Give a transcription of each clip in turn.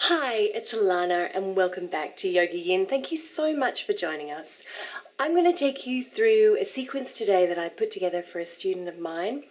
Hi, it's Allannah and welcome back to YogaYin. Thank you so much for joining us. I'm going to take you through a sequence today that I put together for a student of mine.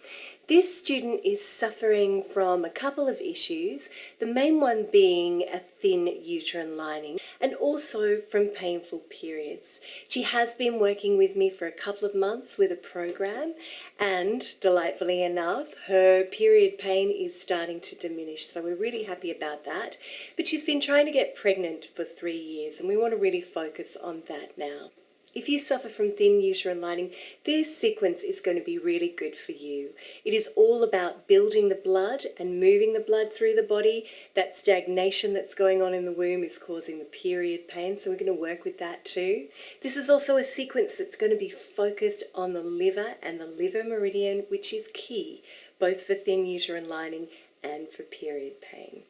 This student is suffering from a couple of issues, the main one being a thin uterine lining and also from painful periods. She has been working with me for a couple of months with a program and, delightfully enough, her period pain is starting to diminish, so we're really happy about that. But she's been trying to get pregnant for 3 years and we want to really focus on that now. If you suffer from thin uterine lining, this sequence is going to be really good for you. It is all about building the blood and moving the blood through the body. That stagnation that's going on in the womb is causing the period pain, so we're going to work with that too. This is also a sequence that's going to be focused on the liver and the liver meridian, which is key, both for thin uterine lining and for period pain.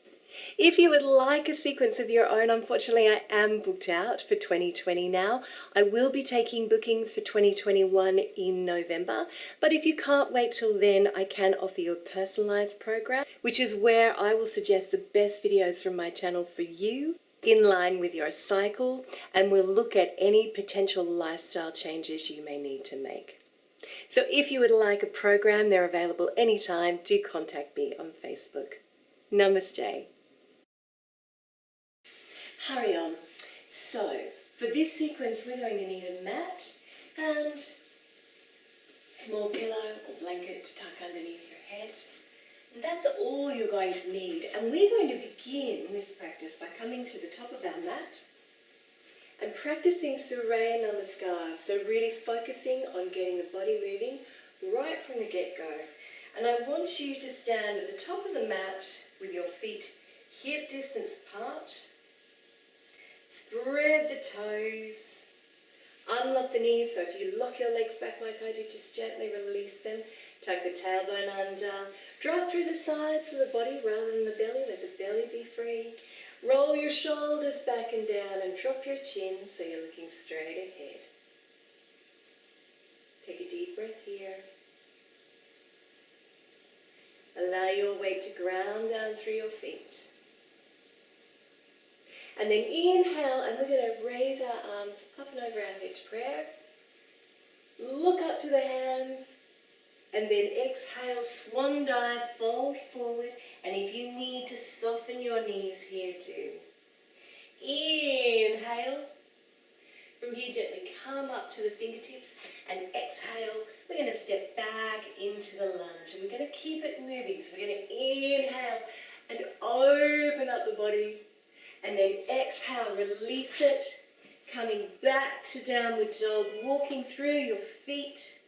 If you would like a sequence of your own, unfortunately I am booked out for 2020 now. I will be taking bookings for 2021 in November, but if you can't wait till then, I can offer you a personalised program, which is where I will suggest the best videos from my channel for you in line with your cycle, and we'll look at any potential lifestyle changes you may need to make. So if you would like a program, they're available anytime. Do contact me on Facebook. Namaste. Hurry on. So, for this sequence we're going to need a mat and small pillow or blanket to tuck underneath your head. And that's all you're going to need. And we're going to begin this practice by coming to the top of our mat and practicing Surya Namaskar. So really focusing on getting the body moving right from the get-go. And I want you to stand at the top of the mat with your feet hip distance apart. Spread the toes, unlock the knees, so if you lock your legs back like I did, just gently release them. Tuck the tailbone under, drop through the sides of the body rather than the belly, let the belly be free. Roll your shoulders back and down and drop your chin so you're looking straight ahead. Take a deep breath here. Allow your weight to ground down through your feet. And then inhale, and we're going to raise our arms up and over our head to prayer. Look up to the hands. And then exhale, swan dive, fold forward. And if you need to soften your knees here too. Inhale. From here, gently come up to the fingertips. And exhale, we're going to step back into the lunge. And we're going to keep it moving. So we're going to inhale and open up the body. And then exhale, release it, coming back to downward dog, walking through your feet.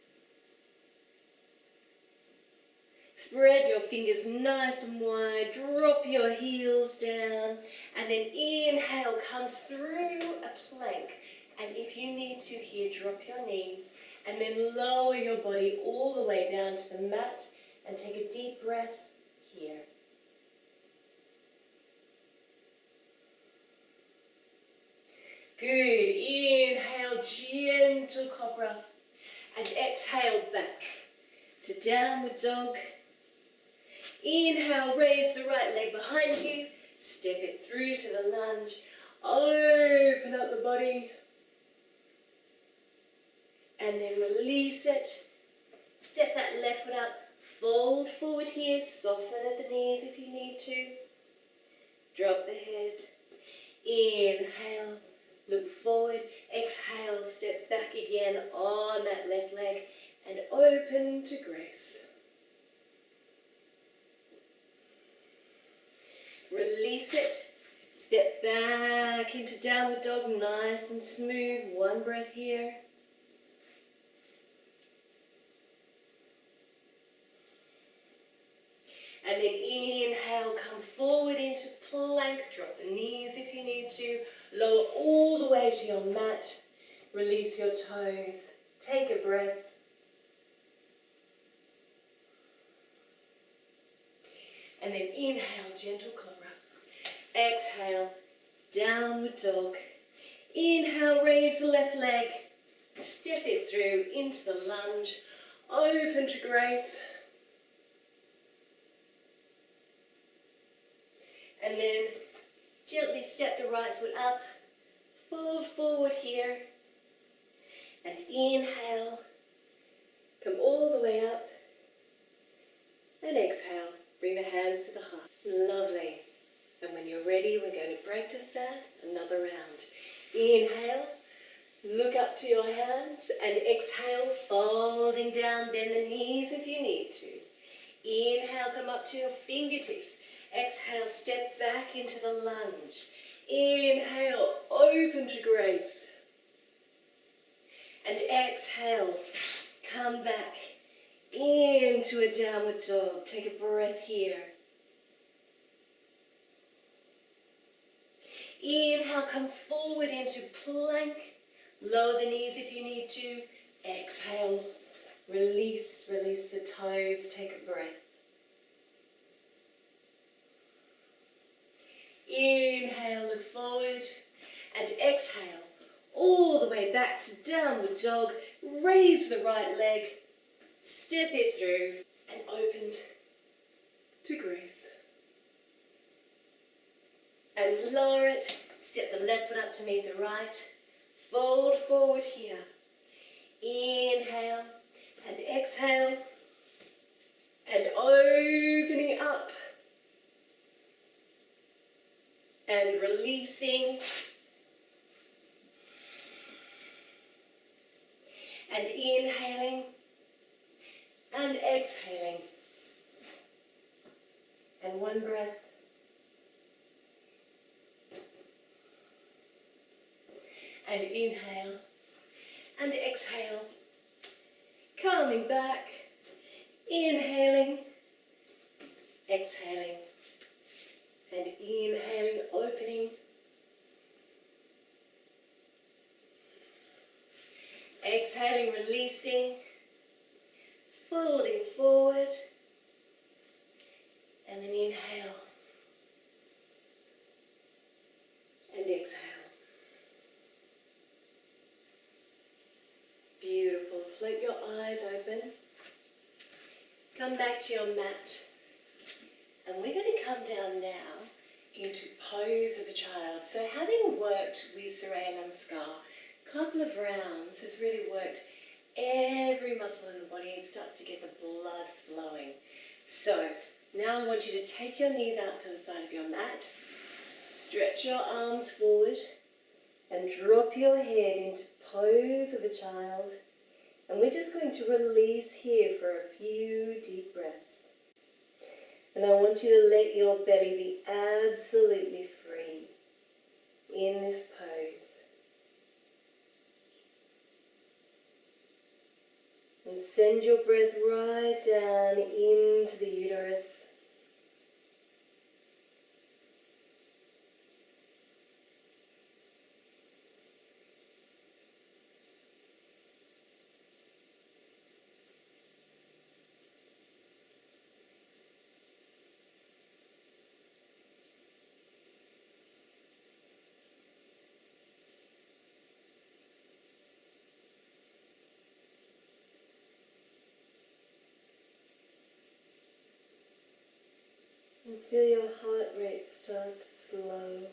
Spread your fingers nice and wide, drop your heels down, and then inhale, come through a plank. And if you need to here, drop your knees, and then lower your body all the way down to the mat, and take a deep breath here. Good. Inhale, gentle cobra. And exhale back to downward dog. Inhale, raise the right leg behind you. Step it through to the lunge. Open up the body. And then release it. Step that left foot up. Fold forward here. Soften at the knees if you need to. Drop the head. Inhale. Look forward, exhale, step back again on that left leg and open to grace. Release it, step back into downward dog, nice and smooth. One breath here. And then inhale, come forward into plank, drop the knees if you need to, lower all the way to your mat, release your toes, take a breath. And then inhale, gentle cobra. Exhale, downward dog. Inhale, raise the left leg, step it through into the lunge, open to grace. And then Gently step the right foot up, fold forward here, and inhale, come all the way up, and exhale, bring the hands to the heart. Lovely. And when you're ready, we're going to practice that another round. Inhale, look up to your hands, and exhale, folding down, bend the knees if you need to. Inhale, come up to your fingertips. Exhale, step back into the lunge. Inhale, open to grace. And exhale, come back into a downward dog. Take a breath here. Inhale, come forward into plank. Lower the knees if you need to. Exhale, release the toes. Take a breath. Inhale, look forward, and exhale, all the way back to downward dog. Raise the right leg, step it through, and open to grace. And lower it, step the left foot up to meet the right, fold forward here. Inhale, and exhale, and opening up. And releasing, and inhaling, and exhaling, and one breath, and inhale, and exhale, coming back, inhaling, exhaling, and inhaling, opening. Exhaling, releasing. Folding forward. And then inhale. And exhale. Beautiful. Float your eyes open. Come back to your mat. And we're going to come down now into pose of a child. So having worked with Surya Namaskar, a couple of rounds has really worked every muscle in the body and starts to get the blood flowing. So now I want you to take your knees out to the side of your mat, stretch your arms forward and drop your head into pose of a child. And we're just going to release here for a few deep breaths. And I want you to let your belly be absolutely free in this pose. And send your breath right down into the uterus. And feel your heart rate start to slow.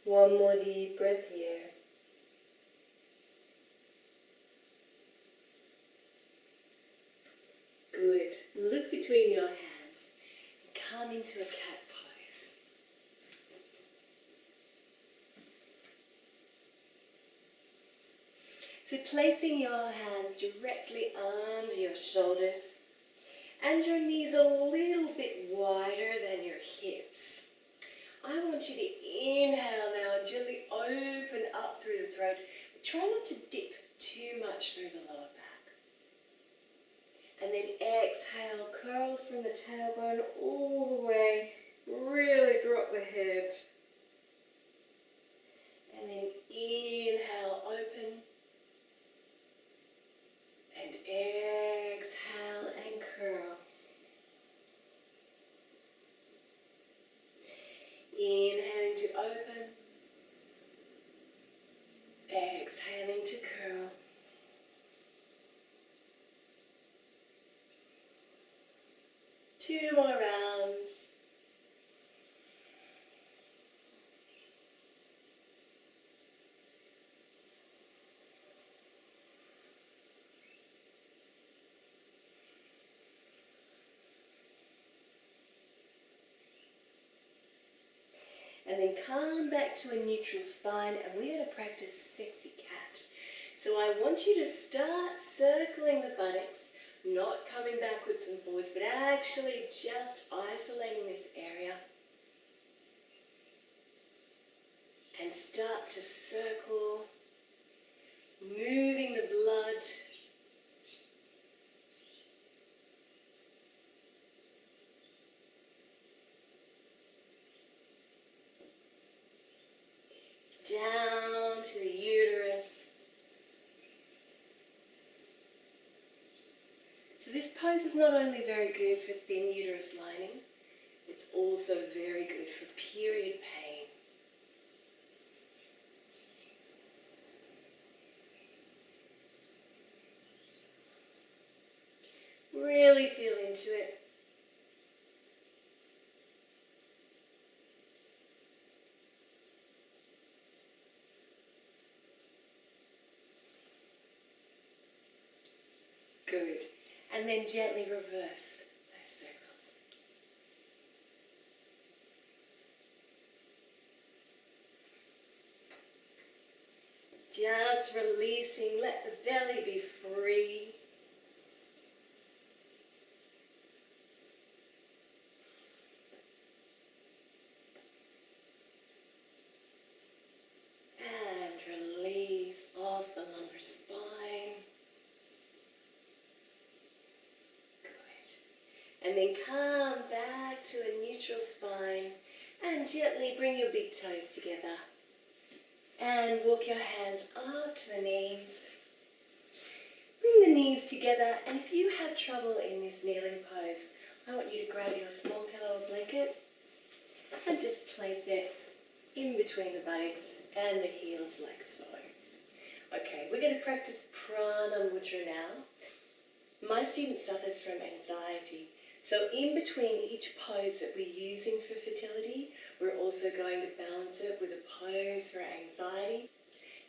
One more deep breath here. Good. Look between your hands and come into a cat pose. So placing your hands directly under your shoulders and your knees a little bit wider than your hips. I want you to inhale now and gently open up through the throat. But try not to dip too much through the lower back. And then exhale, curl from the tailbone all the way. Really drop the head. And then inhale, open. And exhale and curl. Inhaling to open. Exhaling to curl. Two more rounds. And then come back to a neutral spine, and we're going to practice sexy cat. So I want you to start circling the buttocks, not coming backwards and forwards, but actually just isolating this area. And start to circle, moving the blood. Down to the uterus. So this pose is not only very good for thin uterus lining, it's also very good for period pain. Really feel into it. Good. And then gently reverse those circles. Just releasing, let the belly be free. And release off the lumbar spine. And then come back to a neutral spine and gently bring your big toes together. And walk your hands up to the knees. Bring the knees together, and if you have trouble in this kneeling pose, I want you to grab your small pillow or blanket and just place it in between the buttocks and the heels like so. Okay, we're going to practice Prana mudra now. My student suffers from anxiety. So in between each pose that we're using for fertility, we're also going to balance it with a pose for anxiety,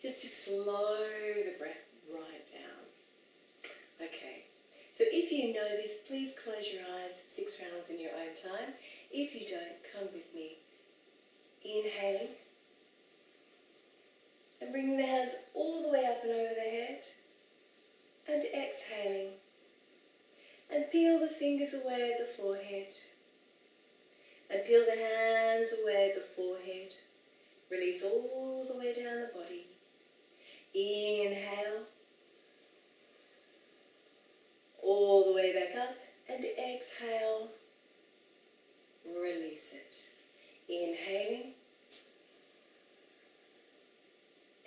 just to slow the breath right down. Okay, so if you know this, please close your eyes 6 rounds in your own time. If you don't, come with me. Inhaling, and bringing the hands all the way up and over the head, and exhaling. And peel the fingers away at the forehead. And peel the hands away at the forehead. Release all the way down the body. Inhale. All the way back up. And exhale. Release it. Inhaling.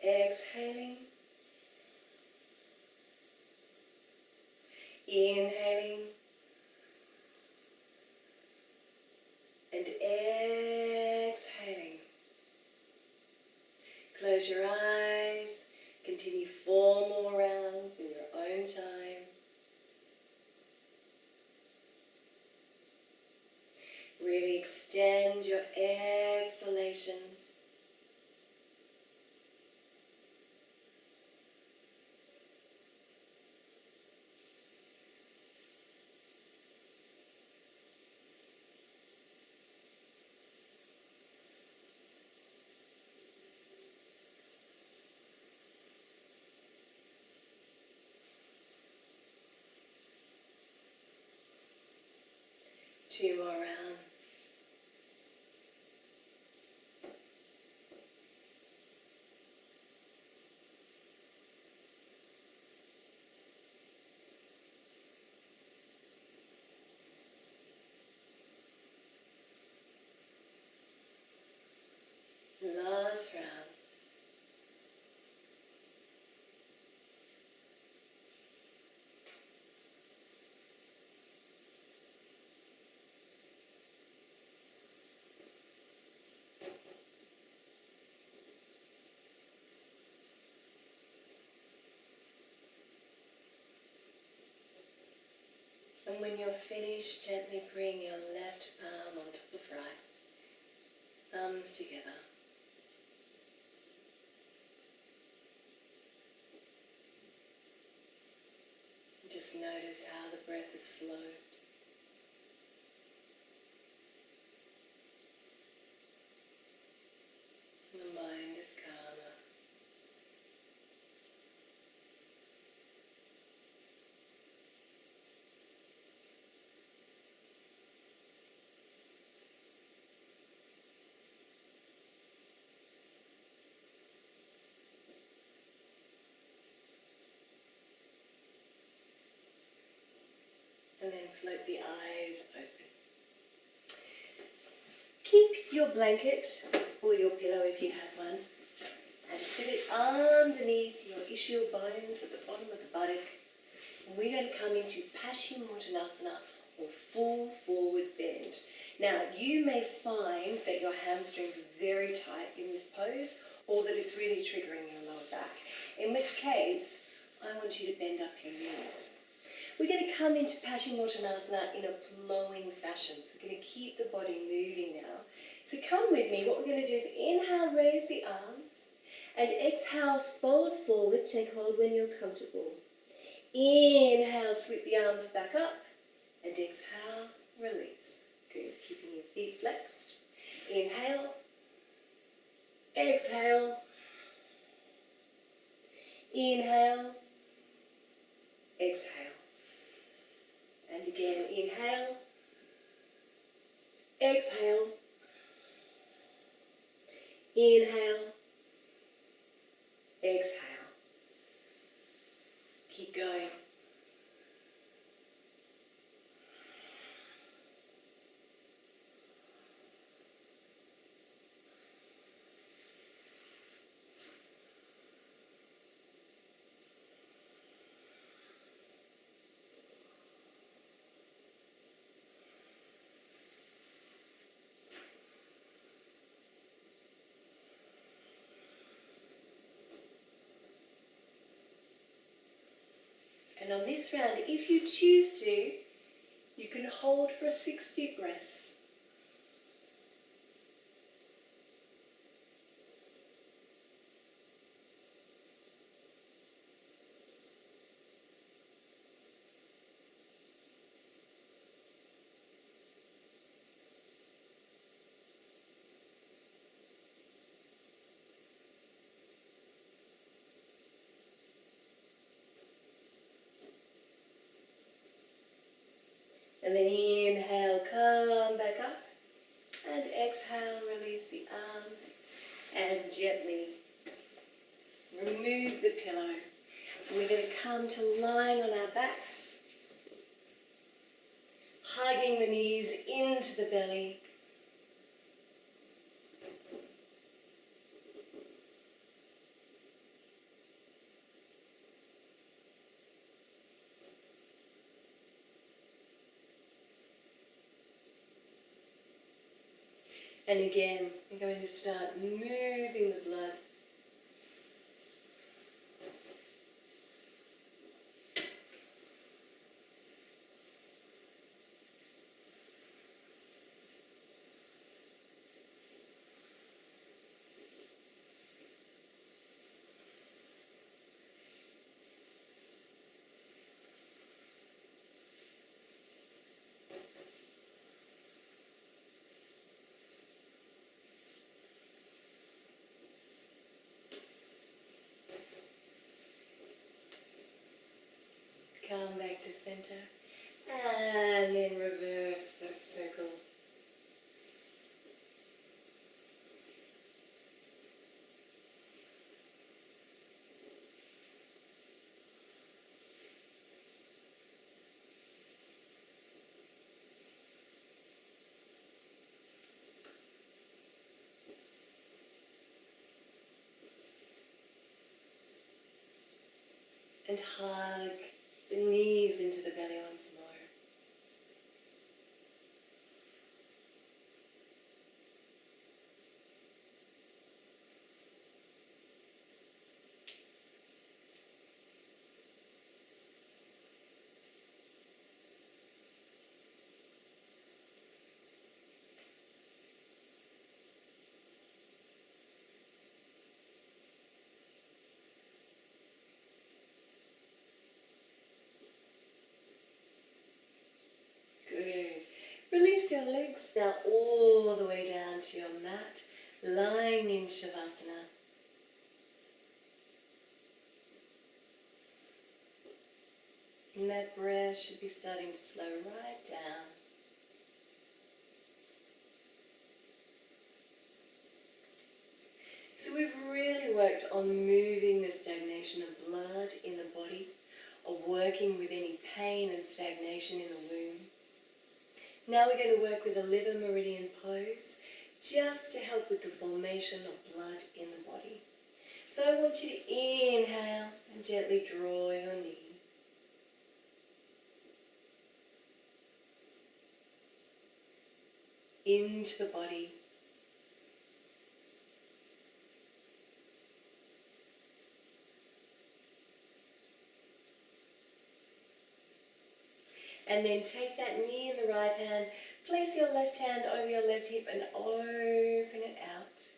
Exhaling. Inhaling and exhaling. Close your eyes. Continue 4 more rounds in your own time. Really extend your exhalations. Two more rounds. Last round. And when you're finished, gently bring your left palm on top of right. Thumbs together. Just notice how the breath is slowed. The mind is calmer. And then float the eyes open. Keep your blanket or your pillow if you have one, and sit it underneath your ischial bones at the bottom of the buttock. And we're going to come into Paschimottanasana, or full forward bend. Now, you may find that your hamstrings are very tight in this pose, or that it's really triggering your lower back, in which case I want you to bend up your knees. We're going to come into Paschimottanasana in a flowing fashion. So we're going to keep the body moving now. So come with me. What we're going to do is inhale, raise the arms. And exhale, fold forward. Take hold when you're comfortable. Inhale, sweep the arms back up. And exhale, release. Good. Keeping your feet flexed. Inhale. Exhale. Inhale. Exhale. And again, inhale, exhale, inhale, exhale. Keep going. And on this round, if you choose to, you can hold for 60 breaths. And then inhale, come back up. And exhale, release the arms. And gently remove the pillow. And we're going to come to lying on our backs. Hugging the knees into the belly. And again, we're going to start moving the blood. Come back to center, and then reverse those circles. And hug the knees into the belly once more. your legs. Now all the way down to your mat, lying in Shavasana. And that breath should be starting to slow right down. So we've really worked on moving the stagnation of blood in the body, or working with any pain and stagnation in the womb. Now we're going to work with a liver meridian pose, just to help with the formation of blood in the body. So I want you to inhale and gently draw your knee. Into the body. And then take that knee in the right hand, place your left hand over your left hip and open it out.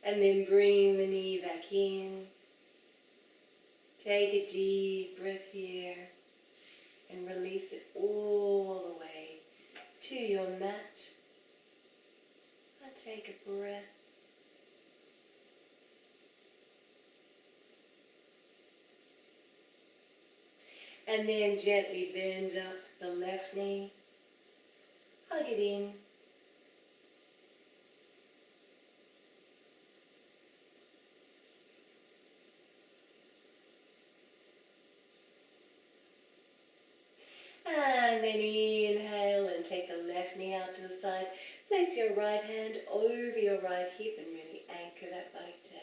And then bring the knee back in. Take a deep breath here and release it all the way to your mat. And take a breath. And then gently bend up the left knee. Hug it in. And then inhale and take the left knee out to the side. Place your right hand over your right hip and really anchor that buttock down.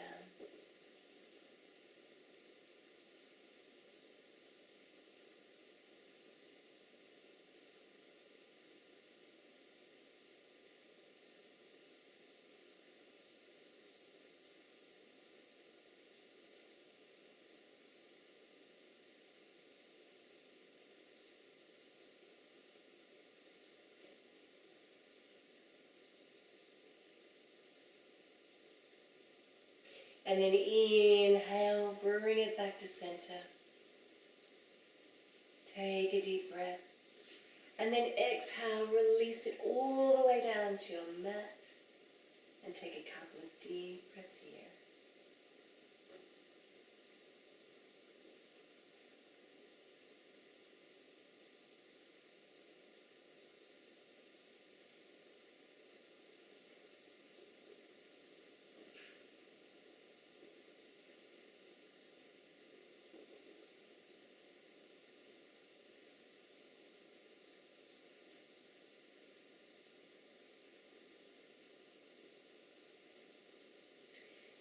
And then inhale, bring it back to center. Take a deep breath. And then exhale, release it all the way down to your mat. And take a couple of deep breaths here.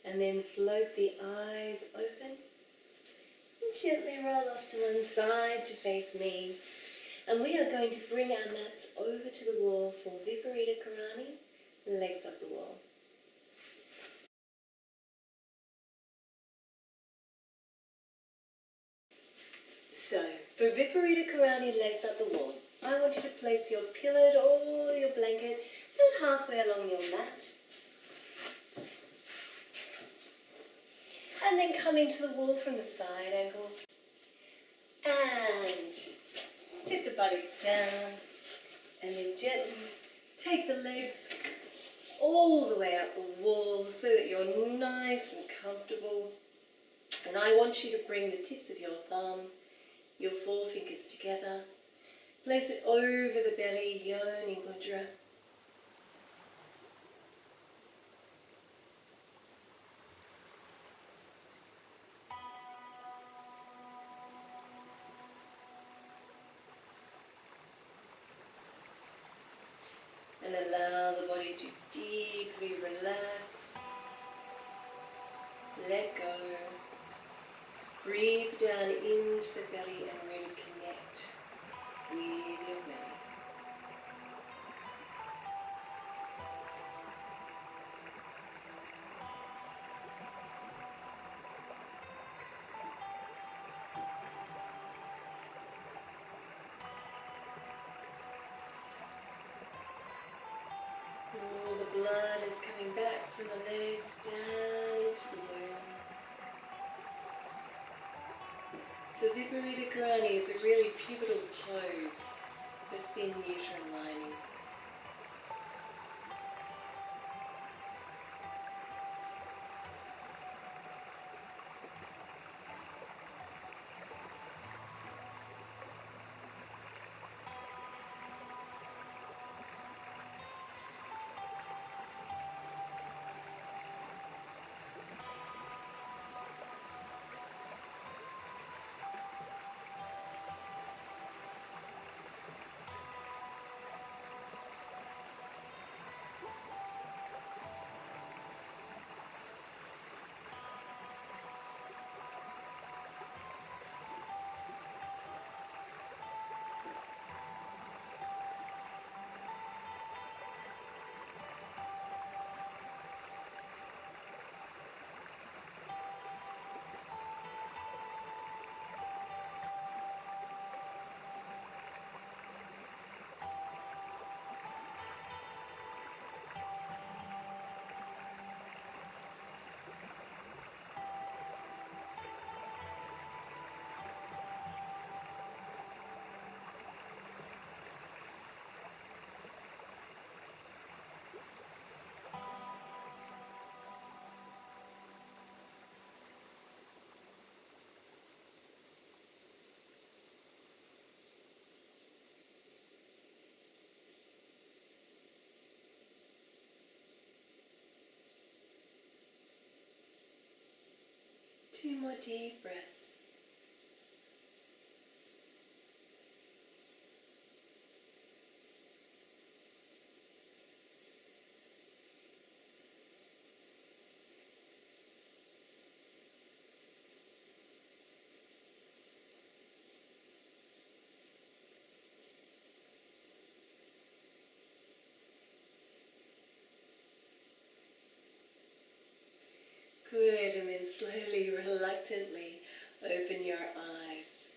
And then float the eyes open and gently roll off to one side to face me. And we are going to bring our mats over to the wall for Viparita Karani, legs up the wall. So, for Viparita Karani, legs up the wall, I want you to place your pillow or your blanket about halfway along your mat. And then come into the wall from the side angle. And sit the buttocks down. And then gently take the legs all the way up the wall so that you're nice and comfortable. And I want you to bring the tips of your thumb, your forefingers together. Place it over the belly, yoni mudra. And allow the body to deeply relax. Let go. Breathe down into the belly and really connect with your belly. blood is coming back from the legs down into the womb. So Viparita Karani is a really pivotal pose for thin uterine lining. Two more deep breaths. Good, and then slowly, reluctantly open your eyes.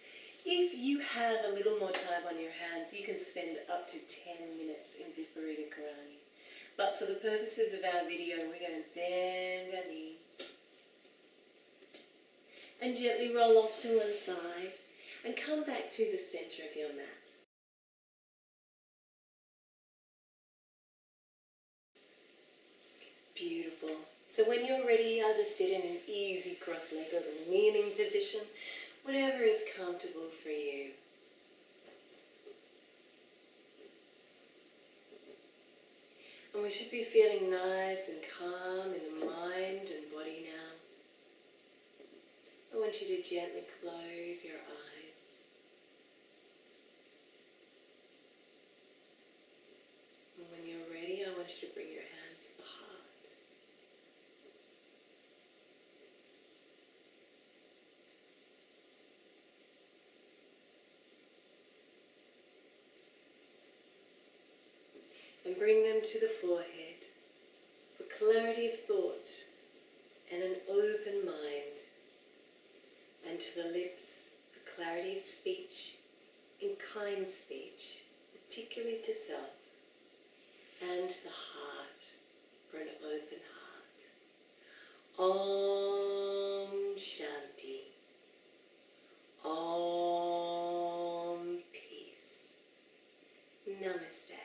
If you have a little more time on your hands, you can spend up to 10 minutes in Viparita Karani. But for the purposes of our video, we're going to bend our knees and gently roll off to one side and come back to the center of your mat. Beautiful. So when you're ready, either sit in an easy cross-legged or kneeling position, whatever is comfortable for you. And we should be feeling nice and calm in the mind and body now. I want you to gently close your eyes. And when you're ready, I want you to bring your hands to the heart. And bring them to the forehead for clarity of thought and an open mind, and to the lips for clarity of speech and kind speech, particularly to self, and to the heart for an open heart. Om Shanti. Om Peace. Namaste.